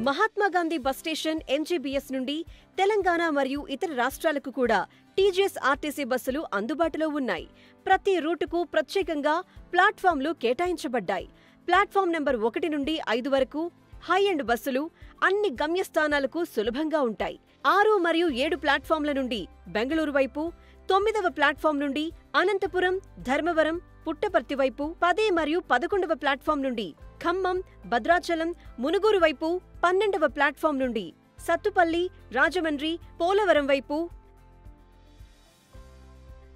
Mahatma Gandhi bus station MGBS నుండి తెలంగాణ మరియు ఇతర రాష్ట్రాలకు కూడా టీజీఎస్ ఆర్టీసీ బస్సులు అందుబాటులో ఉన్నాయి. ప్రతి రూటుకు ప్రత్యేకంగా ప్లాట్ఫామ్లు కేటాయించబడ్డాయి. ప్లాట్ఫామ్ నంబర్ 1 నుండి 5 వరకు హై ఎండ్ బస్సులు అన్ని గమ్యస్థానాలకు సులభంగా ఉంటాయి. 6 మరియు 7 ప్లాట్ఫామ్ల నుండి బెంగళూరు వైపు, 9వ ప్లాట్ఫామ్ నుండి అనంతపురం, ధర్మవరం, పుట్టపర్తి వైపు, 10 మరియు 11వ ప్లాట్ఫామ్ నుండి ఖమ్మం, భద్రాచలం, మునుగోరు వైపు, 12వ ప్లాట్ఫామ్ నుండి సత్తుపల్లి, రాజమండ్రి, పోలవరం వైపు,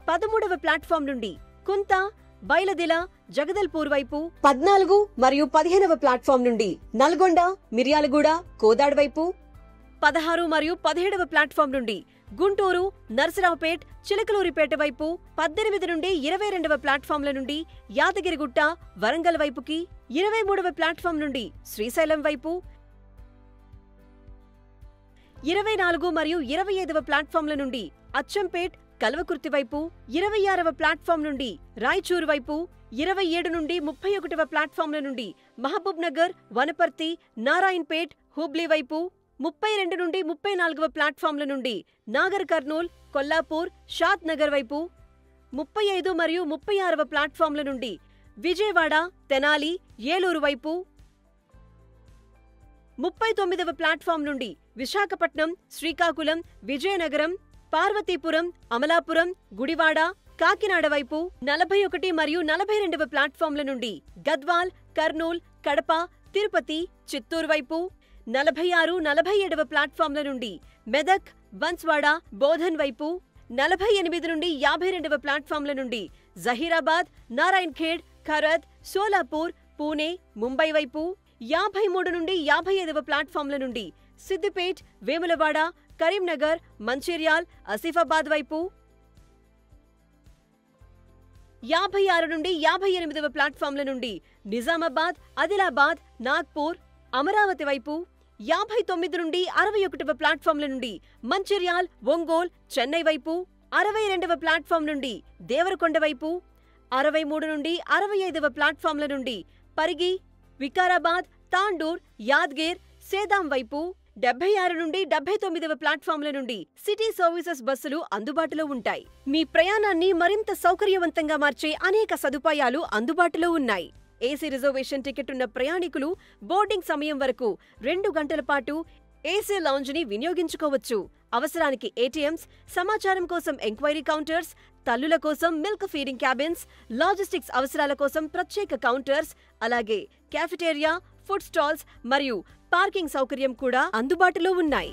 13వ ప్లాట్ఫామ్ నుండి కుంత, బైలదిల, జగదల్పూర్ వైపు, 14 మరియు 15వ ప్లాట్ఫామ్ నుండి నల్గొండ, మిర్యాలగూడ, కోదాడ్ వైపు, 16 మరియు 17వ ప్లాట్ఫామ్ నుండి గుంటూరు, నర్సరావుపేట్, చిలకలూరిపేట వైపు, 18 నుండి 22వ ప్లాట్ఫామ్ల నుండి యాదగిరిగుట్ట, వరంగల్ వైపుకి, 23వ ప్లాట్ఫామ్ నుండి శ్రీశైలం వైపు, 24 మరియు 25వ ప్లాట్ఫామ్ల నుండి అచ్చంపేట్, కల్వకుర్తి వైపు, 26వ ప్లాట్ఫామ్ నుండి రాయచూరు వైపు, 27 నుండి 31వ ప్లాట్ఫామ్ల నుండి మహబూబ్ నగర్, వనపర్తి, నారాయణపేట్, హుబ్లీ వైపు, 32 నుండి 34వ ప్లాట్ఫామ్ల నుండి నాగర్ కర్నూల్, కొల్లాపూర్, షాద్ నగర్ వైపు, 35 మరియు 36వ ప్లాట్ఫామ్ల నుండి విజయవాడ, తెనాలి, ఏలూరు వైపు, 39వ ప్లాట్ఫామ్ నుండి విశాఖపట్నం, శ్రీకాకుళం, విజయనగరం, పార్వతీపురం, అమలాపురం, గుడివాడ, కాకినాడ వైపు, 41 మరియు 42వ ప్లాట్ఫామ్ల నుండి గద్వాల్, కర్నూల్, కడప, తిరుపతి, చిత్తూరు వైపు, 46, 47వ ప్లాట్ఫామ్ల నుండి మెదక్, బన్స్వాడ, బోధన్ వైపు, 48 నుండి 52వ ప్లాట్ఫామ్ల నుండి జహీరాబాద్, నారాయణఖేడ్, ఖరద్, సోలాపూర్, పూణే, ముంబై వైపు, 53 నుండి 55వ ప్లాట్ఫామ్ల నుండి సిద్దిపేట్, వేములవాడ, కరీంనగర్, మంచిర్యాల్, ఆసిఫాబాద్ వైపు, 56 నుండి 58వ ప్లాట్ఫామ్ల నుండి నిజామాబాద్, ఆదిలాబాద్, నాగ్పూర్, అమరావతి వైపు, 59 నుండి 61వ ప్లాట్ఫామ్ల నుండి మంచిర్యాల్, ఒంగోల్, చెన్నై వైపు, 62వ ప్లాట్ఫామ్ నుండి దేవరకొండ వైపు, 63 నుండి 65వ ప్లాట్ఫామ్ల నుండి పరిగి, వికారాబాద్, తాండూర్, యాద్గీర్, సేదాం వైపు, 76 నుండి 79వ ప్లాట్ఫామ్ల నుండి సిటీ సర్వీసెస్ బస్సులు అందుబాటులో ఉంటాయి. మీ ప్రయాణాన్ని మరింత సౌకర్యవంతంగా మార్చే అనేక సదుపాయాలు అందుబాటులో ఉన్నాయి. ఏసీ రిజర్వేషన్ టికెట్ ఉన్న ప్రయాణికులు బోర్డింగ్ సమయం వరకు 2 గంటల పాటు ఏసీ లౌంజ్ని వినియోగించుకోవచ్చు. అవసరానికి ఏటీఎంస్, సమాచారం కోసం ఎంక్వైరీ కౌంటర్స్, తల్లుల కోసం మిల్క్ ఫీడింగ్ క్యాబిన్స్, లాజిస్టిక్స్ అవసరాల కోసం ప్రత్యేక కౌంటర్స్, అలాగే క్యాఫెటేరియా, ఫుడ్ స్టాల్స్ మరియు పార్కింగ్ సౌకర్యం కూడా అందుబాటులో ఉన్నాయి.